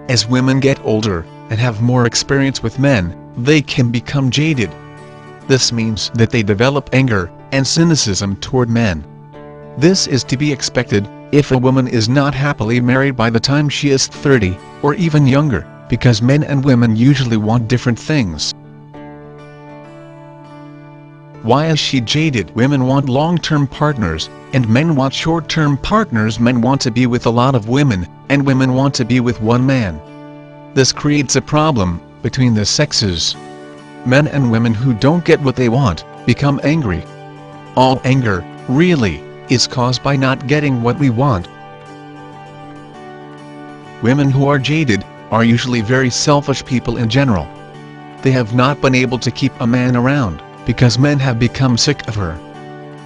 As women get older, and have more experience with men, they can become jaded. This means that they develop anger and cynicism toward men. This is to be expected if a woman is not happily married by the time she is 30, or even younger, because men and women usually want different things. Why is she jaded? Women want long-term partners, and men want short-term partners. Men want to be with a lot of women, and women want to be with one man. This creates a problem between the sexes. Men and women who don't get what they want become angry. All anger, really, is caused by not getting what we want. Women who are jaded are usually very selfish people in general. They have not been able to keep a man around, because men have become sick of her.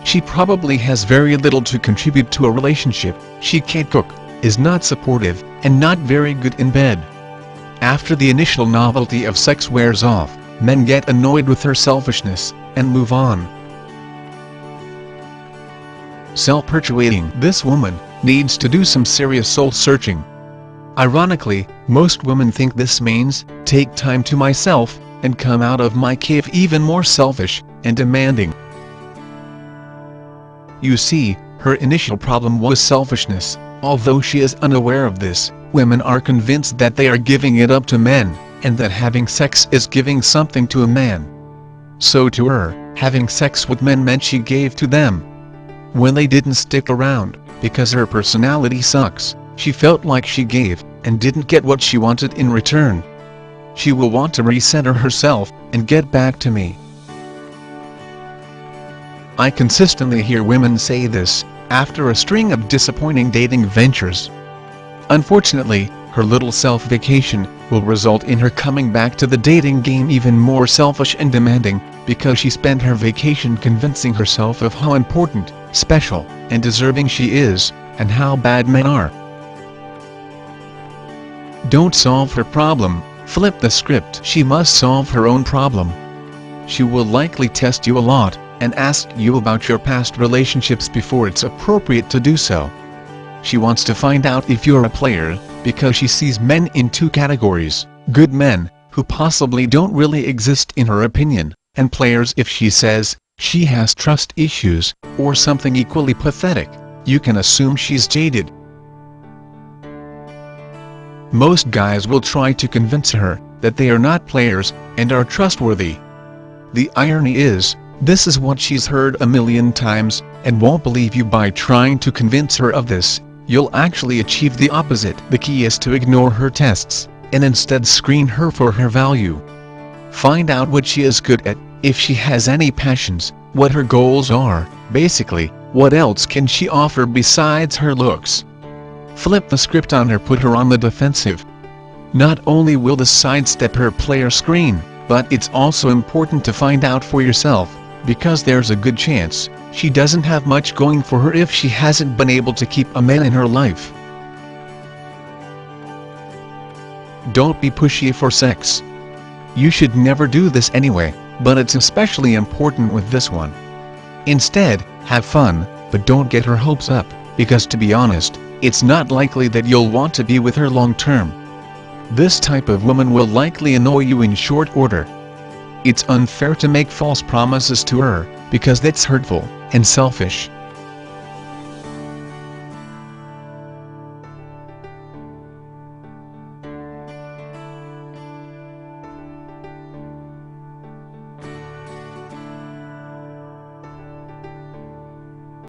She probably has very little to contribute to a relationship. She can't cook, is not supportive, and not very good in bed. After the initial novelty of sex wears off, men get annoyed with her selfishness, and move on. Self-perpetuating. This woman needs to do some serious soul-searching. Ironically, most women think this means, take time to myself, and come out of my cave even more selfish and demanding. You see, her initial problem was selfishness. Although she is unaware of this, women are convinced that they are giving it up to men, and that having sex is giving something to a man. So to her, having sex with men meant she gave to them. When they didn't stick around, because her personality sucks, she felt like she gave, and didn't get what she wanted in return. She will want to recenter herself, and get back to me. I consistently hear women say this, after a string of disappointing dating ventures. Unfortunately, her little self-vacation will result in her coming back to the dating game even more selfish and demanding, because she spent her vacation convincing herself of how important, special, and deserving she is, and how bad men are. Don't solve her problem, flip the script. She must solve her own problem. She will likely test you a lot, and ask you about your past relationships before it's appropriate to do so. She wants to find out if you're a player, because she sees men in two categories: good men, who possibly don't really exist in her opinion, and players. If she says she has trust issues, or something equally pathetic, you can assume she's jaded. Most guys will try to convince her that they are not players, and are trustworthy. The irony is, this is what she's heard a million times, and won't believe you. By trying to convince her of this, you'll actually achieve the opposite. The key is to ignore her tests, and instead screen her for her value. Find out what she is good at, if she has any passions, what her goals are, basically, what else can she offer besides her looks. Flip the script on her, put her on the defensive. Not only will this sidestep her player screen, but it's also important to find out for yourself, because there's a good chance she doesn't have much going for her if she hasn't been able to keep a man in her life. Don't be pushy for sex. You should never do this anyway, but it's especially important with this one. Instead, have fun, but don't get her hopes up, because to be honest, it's not likely that you'll want to be with her long term. This type of woman will likely annoy you in short order. It's unfair to make false promises to her, because that's hurtful and selfish.